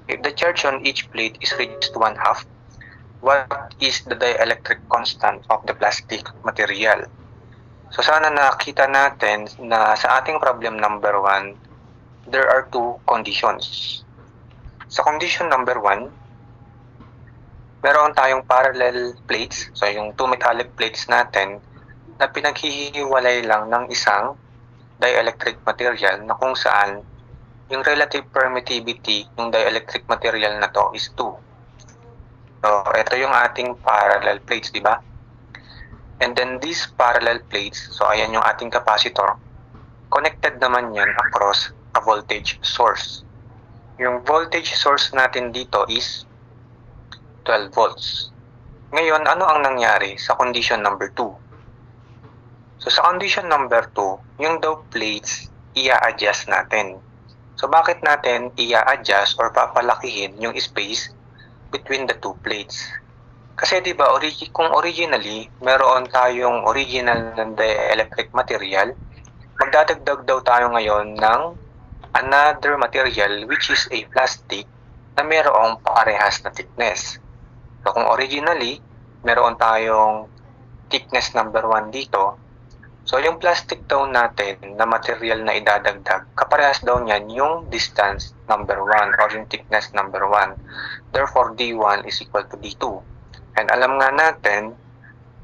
If the charge on each plate is reduced to 1/2, what is the dielectric constant of the plastic material? So sana nakita natin na sa ating problem number 1, there are two conditions. Sa condition number 1, meron tayong parallel plates, so yung two metallic plates natin na pinaghihiwalay lang ng isang dielectric material na kung saan yung relative permittivity ng dielectric material na to is 2. So, ito yung ating parallel plates, di ba? And then these parallel plates, so ayan yung ating capacitor, connected naman yan across a voltage source. Yung voltage source natin dito is 12 volts. Ngayon, ano ang nangyari sa condition number 2? So sa condition number 2, yung daw plates, i-adjust natin. So bakit natin i-adjust or papalakihin yung space between the two plates? Kasi di ba kung originally meron tayong original na dielectric material, magdadagdag daw tayo ngayon ng another material which is a plastic na merong parehas na thickness. So kung originally meron tayong thickness number 1 dito, so yung plastic daw natin na material na idadagdag, kaparehas daw niyan yung distance number 1 or yung thickness number 1. Therefore, D1 is equal to D2. And alam nga natin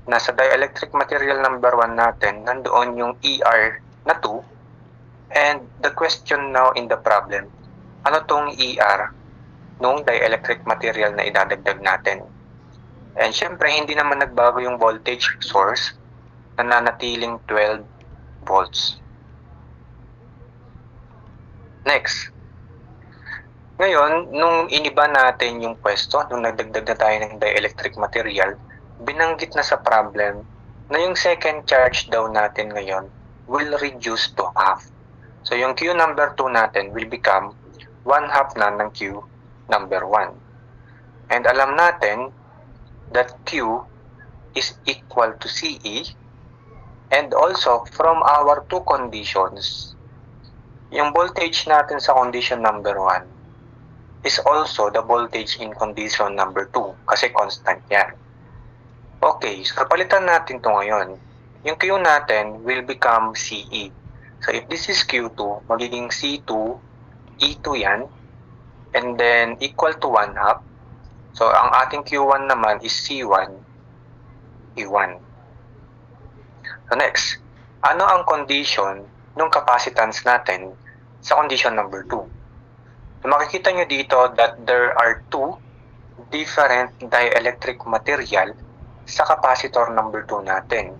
na sa dielectric material number 1 natin, nandoon yung ER na 2. And the question now in the problem, ano tong ER nung dielectric material na idadagdag natin? And syempre, hindi naman nagbago yung voltage source, nananatiling 12 volts. Next. Ngayon, nung iniba natin yung pwesto, nung nagdagdag na tayo ng dielectric material, binanggit na sa problem na yung second charge daw natin ngayon will reduce to half. So yung Q number 2 natin will become 1/2 na ng Q number 1. And alam natin that Q is equal to CE. And also, from our two conditions, yung voltage natin sa condition number 1 is also the voltage in condition number 2 kasi constant yan. Okay, so palitan natin to ngayon. Yung Q natin will become CE. So if this is Q2, magiging C2, E2 yan, and then equal to 1/2. So ang ating Q1 naman is C1, E1. So next, ano ang condition ng capacitance natin sa condition number 2? So makikita nyo dito that there are two different dielectric material sa capacitor number 2 natin.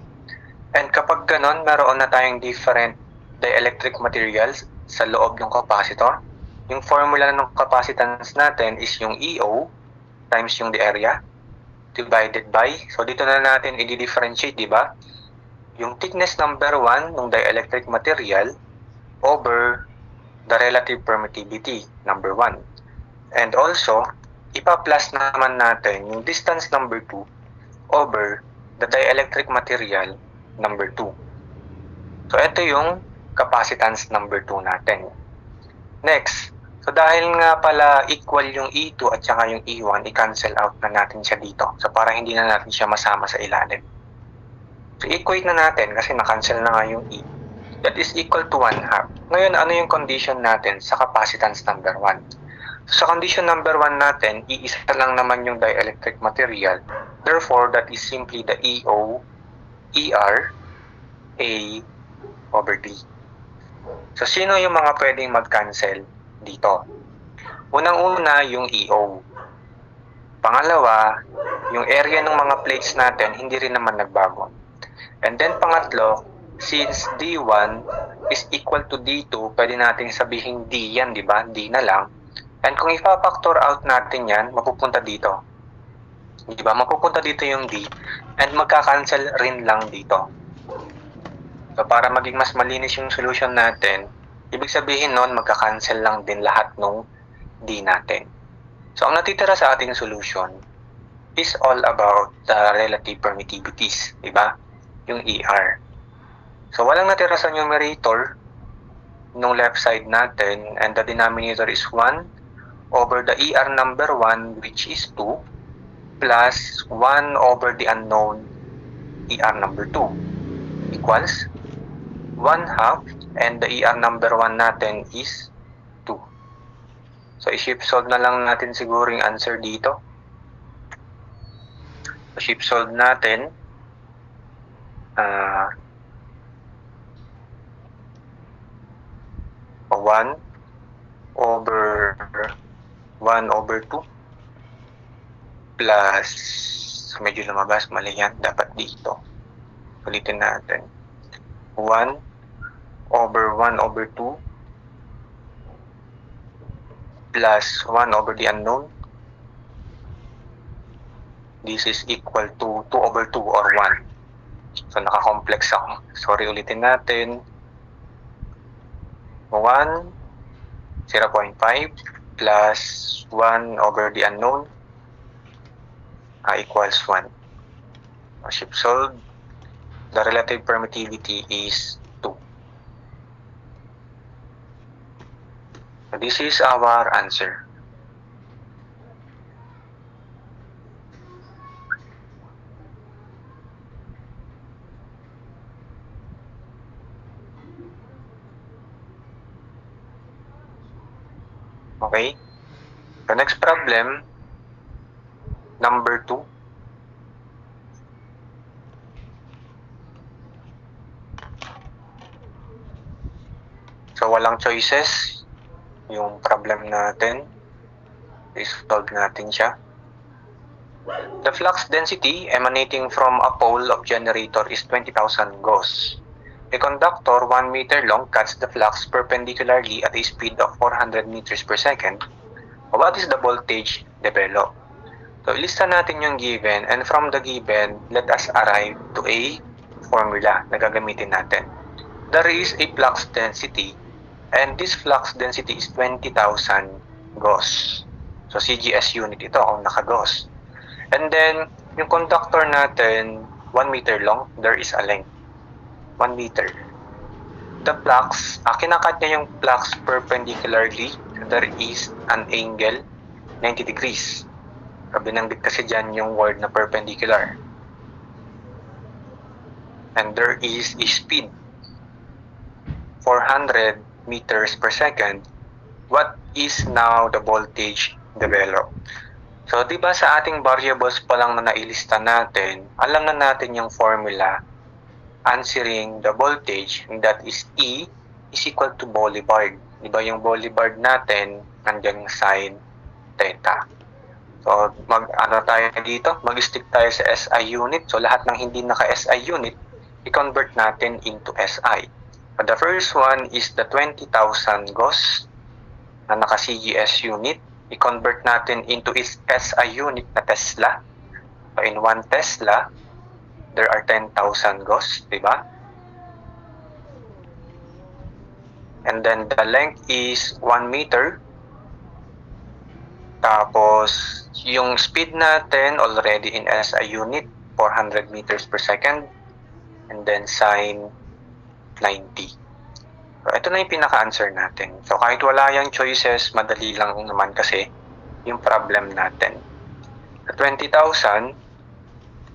And kapag ganon, meron na tayong different dielectric materials sa loob ng capacitor. Yung formula ng capacitance natin is yung EO times yung the area divided by, so dito na natin i-differentiate, di ba? Yung thickness number 1 ng dielectric material over the relative permittivity number 1. And also, ipa-plus naman natin yung distance number 2 over the dielectric material number 2. So ito yung capacitance number 2 natin. Next, so dahil nga pala equal yung E2 at saka yung E1, i-cancel out na natin siya dito. So para hindi na natin siya masama sa ilalim. So equate na natin kasi na-cancel na nga yung E. That is equal to 1/2. Ngayon, ano yung condition natin sa capacitance number 1? So sa condition number 1 natin, iisa lang naman yung dielectric material. Therefore, that is simply the EO, ER, A over D. So sino yung mga pwedeng mag-cancel dito? Unang-una yung EO. Pangalawa, yung area ng mga plates natin hindi rin naman nagbago. And then pangatlo, since D1 is equal to D2, pwede natin sabihin D yan, di ba? D na lang. And kung ipa-factor out natin yan, mapupunta dito. Di ba? Mapupunta dito yung D and magka-cancel rin lang dito. So para maging mas malinis yung solution natin, ibig sabihin nun magka-cancel lang din lahat ng D natin. So ang natitira sa ating solution is all about the relative permittivities, di ba? Yung ER. So walang natira sa numerator nung left side natin and the denominator is 1 over the ER number 1, which is 2, plus 1 over the unknown ER number 2 equals 1/2, and the ER number 1 natin is 2. So, i-shift solve na lang natin siguro yung answer dito. So, shift solve natin. 1 over 1 over 2 plus, medyo lumabas, mali yan, dapat dito. Ulitin natin. 1 over 1 over 2 plus 1 over the unknown. This is equal to 2 over 2 or 1. So, naka-complex ako. Sorry, ulitin natin. 1, 0.5 plus 1 over the unknown equals 1. Shift solve. The relative permittivity is 2. So this is our answer. Okay? The next problem, number 2. So, walang choices. Yung problem natin, i-solve natin siya. The flux density emanating from a pole of generator is 20,000 Gauss. A conductor 1 meter long cuts the flux perpendicularly at a speed of 400 meters per second. What is the voltage developed? So, ilista natin yung given, and from the given, let us arrive to a formula na gagamitin natin. There is a flux density, and this flux density is 20,000 Gauss. So, CGS unit ito kung naka-Gauss. And then, yung conductor natin, 1 meter long, there is a length. 1 meter. The flux, kinakat niya yung flux perpendicularly. There is an angle, 90 degrees. Binanggit kasi dyan yung word na perpendicular. And there is a speed, 400 meters per second. What is now the voltage developed? So, di ba sa ating variables pa lang na nailista natin, alam na natin yung formula answering the voltage, and that is E is equal to boulevard. Di ba yung boulevard natin, nandiyan sin theta. So, tayo dito? Mag-stick tayo sa SI unit. So, lahat ng hindi naka-SI unit, i-convert natin into SI. So, the first one is the 20,000 Gauss na naka-CGS unit. I-convert natin into its SI unit na Tesla. So, in 1 Tesla, there are 10,000 Gauss, di ba? And then the length is 1 meter. Tapos, yung speed natin already in SI unit, 400 meters per second. And then sin 90. So, ito na yung pinaka-answer natin. So, kahit wala yung choices, madali lang naman kasi yung problem natin. 20,000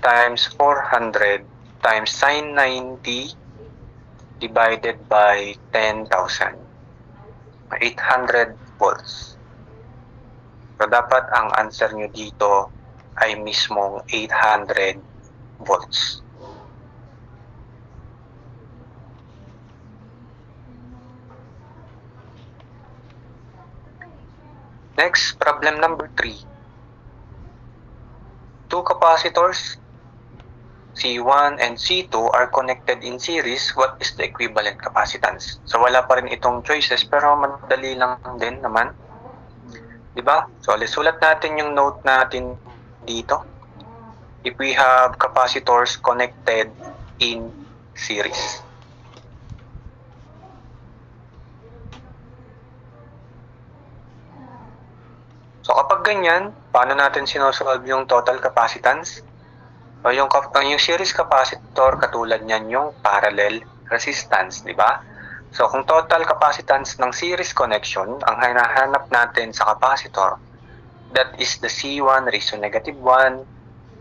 times 400 times sin 90 divided by 10,000. 800 volts. So, dapat ang answer nyo dito ay mismong 800 volts. Next, problem number 3. Two capacitors, C1 and C2 are connected in series. What is the equivalent capacitance? So, wala pa rin itong choices, pero madali lang din naman. Diba? So, sulat natin yung note natin dito. If we have capacitors connected in series. So, kapag ganyan, paano natin sinosolve yung total capacitance? O yung series capacitor, katulad niyan yung parallel resistance, di ba? So kung total capacitance ng series connection, ang hinahanap natin sa capacitor, that is the C1 raised to negative 1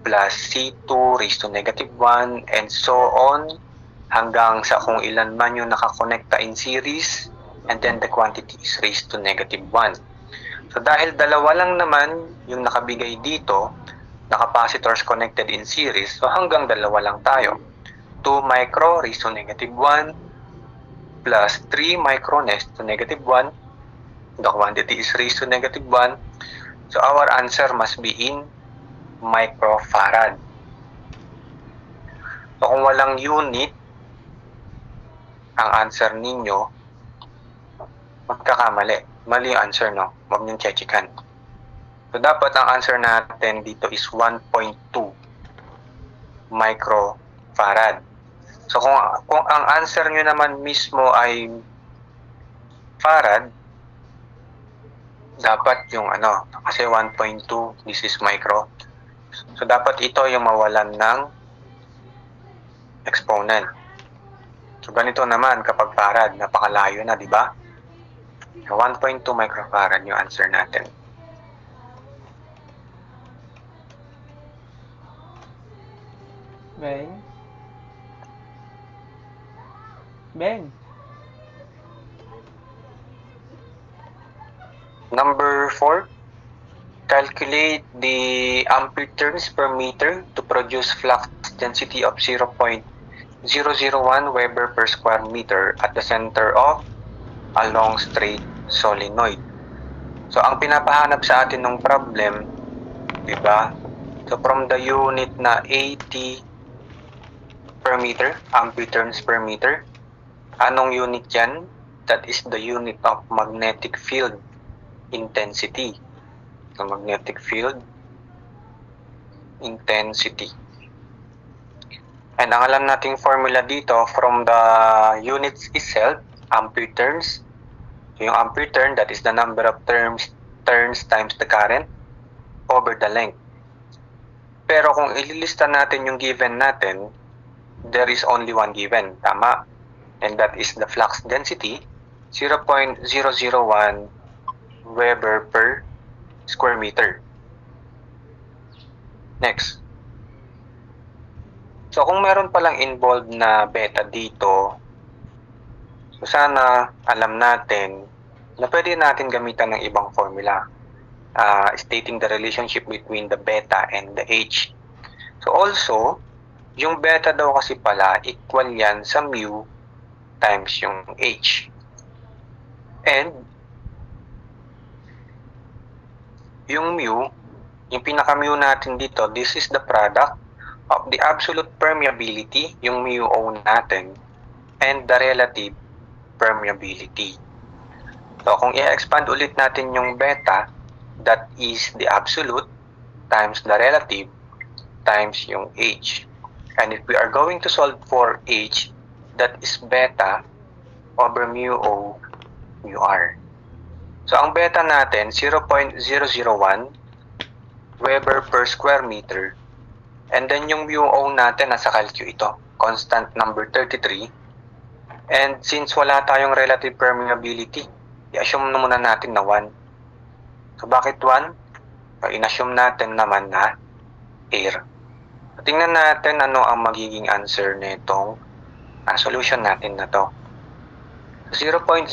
plus C2 raised to negative 1 and so on hanggang sa kung ilan man yung nakakonekta in series and then the quantity is raised to negative 1. So dahil dalawa lang naman yung nakabigay dito na capacitors connected in series, so hanggang dalawa lang tayo. 2 micro raised to negative 1 plus 3 micro raised to negative 1. The quantity is raised to negative 1. So our answer must be in microfarad. So kung walang unit, ang answer ninyo, magkakamali. Mali yung answer, no? Huwag niyong chechikan. So dapat ang answer natin dito is 1.2 microfarad. So kung ang answer nyo naman mismo ay farad, dapat yung kasi 1.2, this is micro. So dapat ito yung mawalan ng exponent. So ganito naman kapag farad, napakalayo na, di ba? 1.2 microfarad yung answer natin. Beng. Number 4, calculate the ampere turns per meter to produce flux density of 0.001 Weber per square meter at the center of a long straight solenoid. So ang pinapahanap sa atin ng problem, di ba? So from the unit na 80 per meter, ampere turns per meter, anong unit yan? That is the unit of magnetic field intensity. So magnetic field intensity. And ang alam nating formula dito from the units itself, ampere turns. So yung ampere turn, that is the number of turns times the current over the length. Pero kung ililista natin yung given natin, there is only one given, tama? And that is the flux density, 0.001 Weber per square meter. Next. So kung meron palang involved na beta dito, so sana alam natin na pwede natin gamitan ng ibang formula stating the relationship between the beta and the H. So also, yung beta daw kasi pala equal yan sa mu times yung H. And yung mu, yung pinaka-mu natin dito, this is the product of the absolute permeability, yung mu O natin, and the relative permeability. So kung i-expand ulit natin yung beta, that is the absolute times the relative times yung H. And if we are going to solve for H, that is beta over mu O mu R. So ang beta natin, 0.001 Weber per square meter. And then yung mu O natin, nasa calcu ito, constant number 33. And since wala tayong relative permeability, i-assume na muna natin na 1. So bakit 1? So in-assume natin naman na air. So, tingnan natin ano ang magiging answer nitong solution natin na to. 0.001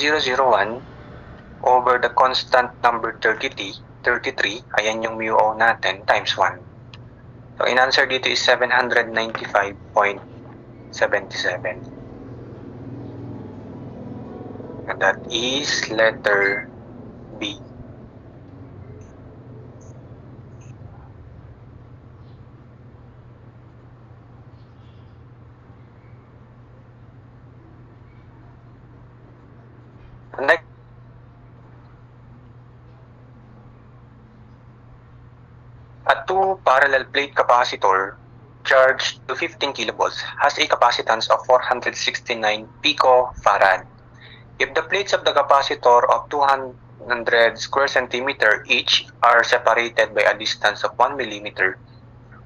over the constant number 33, ayan yung mu O natin, times 1. So, in-answer dito is 795.77. And that is letter B. Next, a 2 parallel plate capacitor charged to 15 kilovolts has a capacitance of 469 picofarad. If the plates of the capacitor of 200 square centimeter each are separated by a distance of 1 millimeter,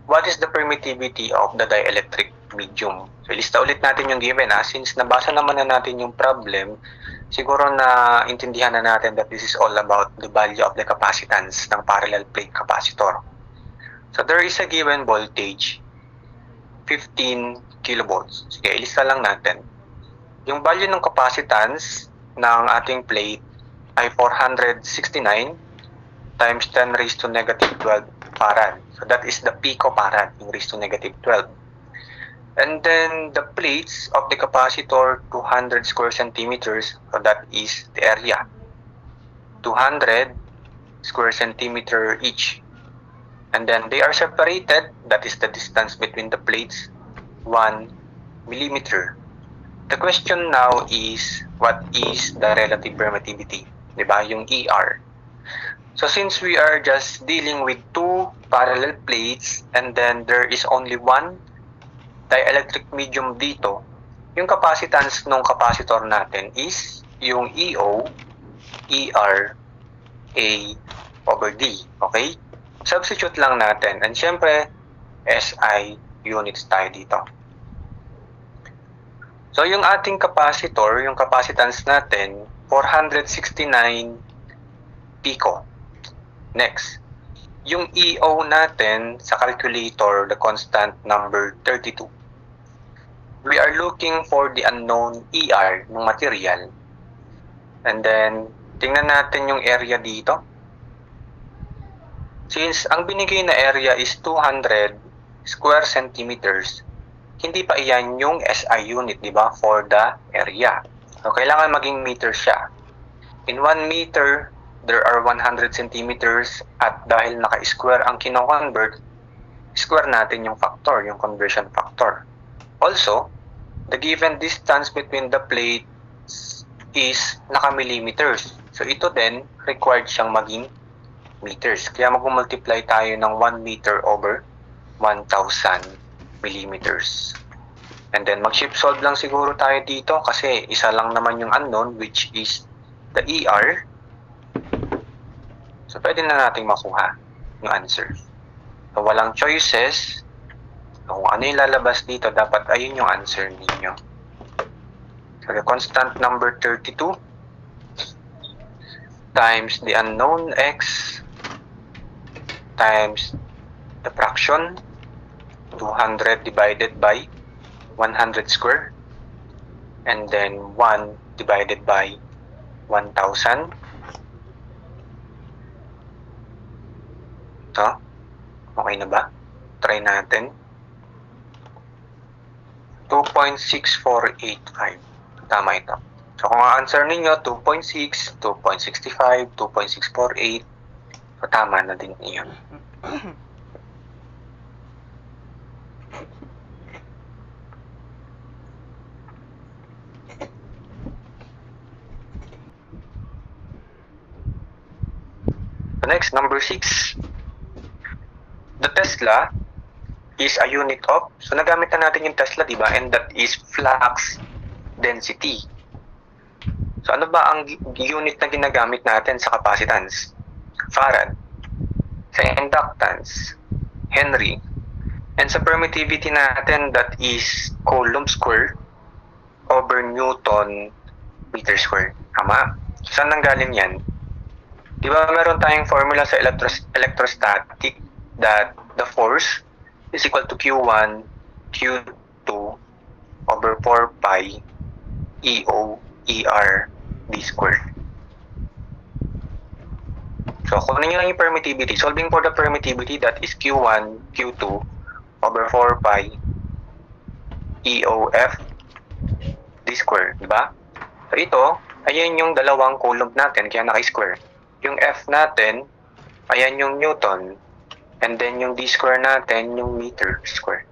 what is the permittivity of the dielectric medium. So, ilista ulit natin yung given. Since nabasa naman na natin yung problem, siguro na intindihan na natin that this is all about the value of the capacitance ng parallel plate capacitor. So, there is a given voltage, 15 kilovolts. Sige, ilista lang natin. Yung value ng capacitance ng ating plate ay 469 times 10 raised to negative 12 farad. So that is the picofarad, yung raised to negative 12. And then the plates of the capacitor, 200 square centimeters, so that is the area. 200 square centimeter each. And then they are separated, that is the distance between the plates, 1 millimeter. The question now is, what is the relative permittivity? Diba? Yung ER. So since we are just dealing with two parallel plates and then there is only one dielectric medium dito, yung capacitance ng capacitor natin is yung EO, ER, A over D. Okay? Substitute lang natin. And syempre, SI units tayo dito. So yung ating capacitor, yung capacitance natin, 469 pico. Next, yung EO natin sa calculator, the constant number 32. We are looking for the unknown ER ng material. And then, tingnan natin yung area dito. Since ang binigay na area is 200 square centimeters, hindi pa iyan yung SI unit, di ba, for the area. So, kailangan maging meter siya. In 1 meter, there are 100 centimeters at dahil naka-square ang kino-convert, square natin yung factor, yung conversion factor. Also, the given distance between the plates is naka-millimeters. So, ito din, required siyang maging meters. Kaya mag-multiply tayo ng 1 meter over 1,000 millimeters. And then, mag-shift solve lang siguro tayo dito kasi isa lang naman yung unknown, which is the ER. So, pwede na nating makuha yung answer. So, walang choices. So, kung ano yung lalabas dito, dapat ayun yung answer ninyo. So, the constant number 32 times the unknown x times the fraction 200 divided by 100 square and then 1 divided by 1,000. So, okay na ba? Try natin. 2.6485. Tama ito. So, kung ang answer ninyo, 2.6, 2.65, 2.648, so tama na din iyon. So, next, number 6. The Tesla is a unit of, so nagamit na natin yung Tesla, di ba? And that is flux density. So ano ba ang unit na ginagamit natin sa capacitance? Farad. Sa inductance, Henry. And sa permittivity natin, that is Coulomb square over Newton meter square. Tama? Saan nanggaling yan? Di ba meron tayong formula sa electrostatic that the force is equal to Q1, Q2 over 4 pi EO, ER, D squared. So, kunin nyo lang yung permittivity. Solving for the permittivity, that is Q1, Q2 over 4 pi EOF D squared. Diba? So, ito, ayan yung dalawang coulomb natin, kaya naka-square. Yung F natin, ayan yung Newton. And then yung D square natin, yung meter square.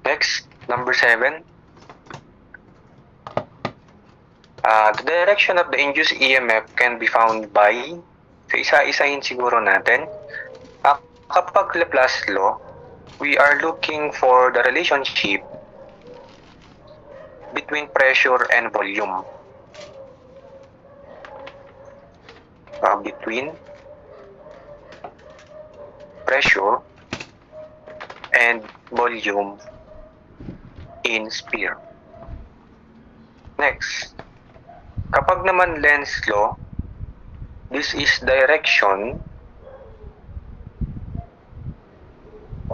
Next, number 7. The direction of the induced EMF can be found by, so isa-isahin siguro natin. Kapag Laplace law, we are looking for the relationship between pressure and volume. between pressure and volume in sphere. Next, kapag naman Lenz's law, this is direction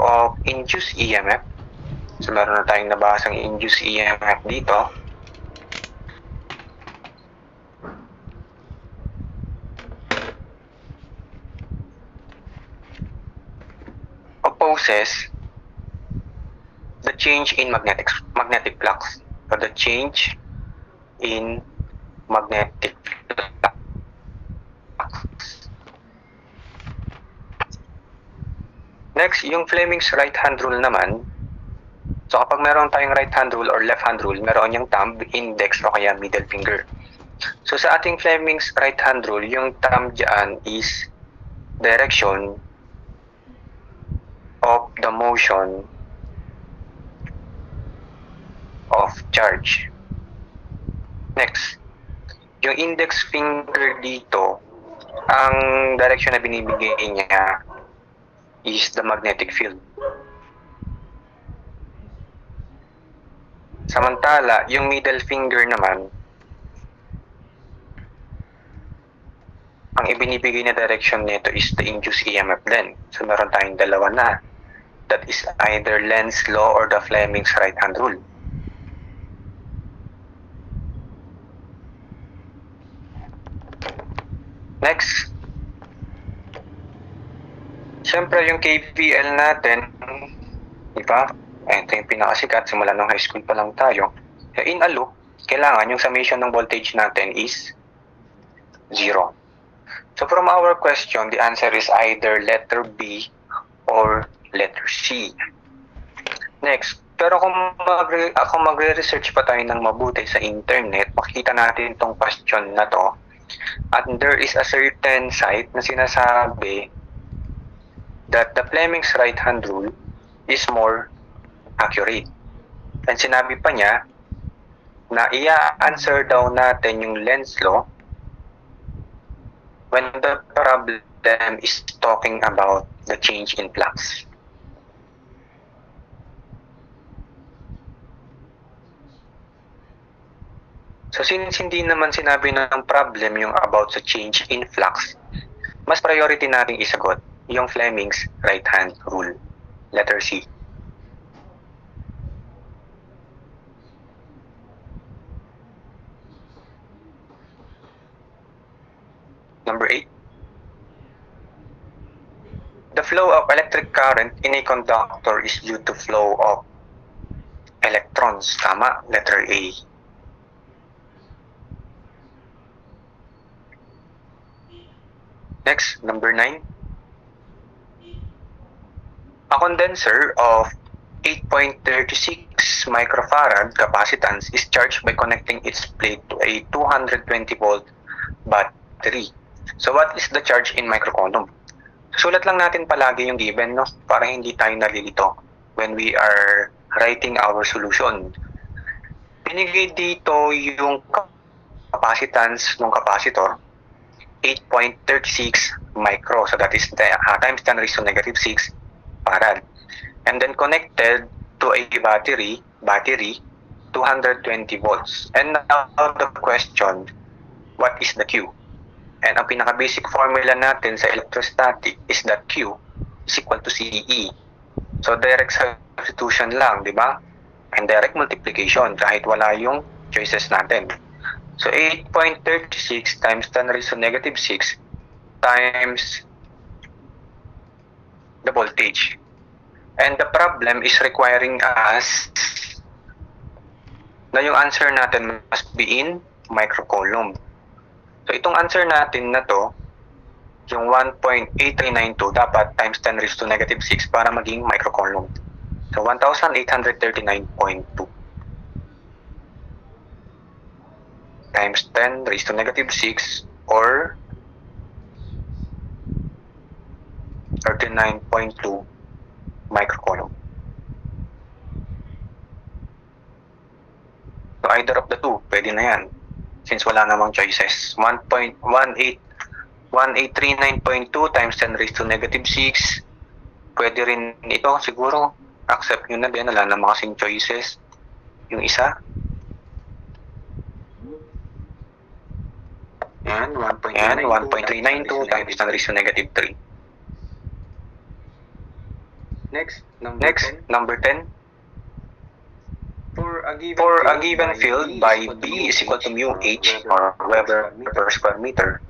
of induced EMF. So meron na tayong nabasang induced EMF dito. Opposes the change in magnetic flux, or the change in magnetic flux. Next, yung Fleming's right hand rule naman. So kapag meron tayong right hand rule or left hand rule, meron yung thumb, index o kaya middle finger. So sa ating Fleming's right hand rule, yung thumb dyan is direction of the motion of charge. Next, yung index finger dito, ang direction na binibigay niya is the magnetic field. Samantala, yung middle finger naman, ang ibinibigay na direction nito is the induced EMF din. So meron tayong dalawa na. That is either Lenz's law or the Fleming's right hand rule. Next, siyempre yung KVL natin, di ba? Ito yung pinakasikat, simula ng high school pa lang tayo. In a loop, kailangan yung summation ng voltage natin is 0. So from our question, the answer is either letter B or letter C. Next, pero kung magre-research pa tayo ng mabuti sa internet, makikita natin itong question na to. At there is a certain site na sinasabi that the Fleming's right hand rule is more accurate. And sinabi pa niya na i-answer daw natin yung Lenz's law when the problem is talking about the change in flux. So since hindi naman sinabi ng problem yung about sa change in flux, mas priority nating isagot yung Fleming's right hand rule, letter C. Number 8. The flow of electric current in a conductor is due to flow of electrons. Tama, letter A. Next, number 9. A condenser of 8.36 microfarad capacitance is charged by connecting its plate to a 220 volt battery. So what is the charge in microcoulomb? Sulat lang natin palagi yung given, no? Para hindi tayo nalilito when we are writing our solution. Binigay dito yung capacitance ng capacitor, 8.36 micro. So that is times 10 raised to negative 6 farad. And then connected to a battery, 220 volts. And now the question, what is the Q? And ang pinaka-basic formula natin sa electrostatic is that Q is equal to CE. So direct substitution lang, di ba? And direct multiplication kahit wala yung choices natin. So 8.36 times 10 raised to negative 6 times the voltage. And the problem is requiring us na yung answer natin must be in microcoulomb. So itong answer natin na to, yung 1.8392 dapat times 10 raised to negative 6 para maging microcoulomb. So 1,839.2 times 10 raised to negative 6 or 39.2 microcoulomb. So either of the two, pwede na yan. Since wala namang choices. 1.18 1839.2 times 10 raised to negative 6. Pwede rin ito, siguro. Accept nyo na din, wala naman kasing choices. Yung isa. Yan, Yan, 1.392 times 10 raised to negative 3. Next, Next, number 10. For a given field by B is equal to mu H or Weber per square meter,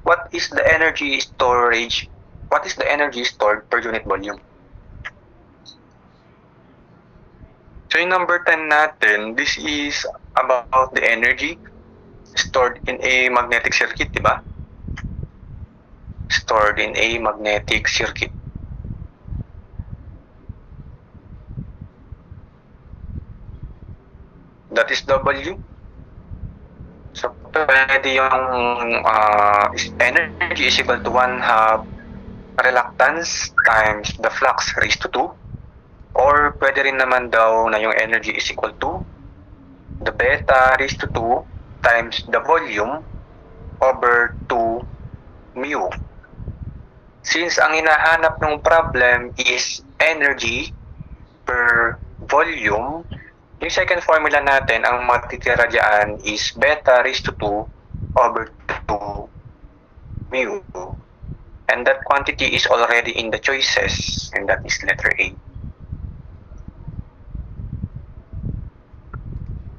what is the energy stored per unit volume? So yung number 10 natin, this is about the energy stored in a magnetic circuit, di ba? Stored in a magnetic circuit. That is W. So, pwede yung energy is equal to 1/2 reluctance times the flux raised to 2. Or pwede rin naman daw na yung energy is equal to the beta raised to 2 times the volume over 2 mu. Since ang hinahanap ng problem is energy per volume, yung second formula natin, ang matitira dyan is beta raised to 2 over 2 mu. And that quantity is already in the choices, and that is letter A.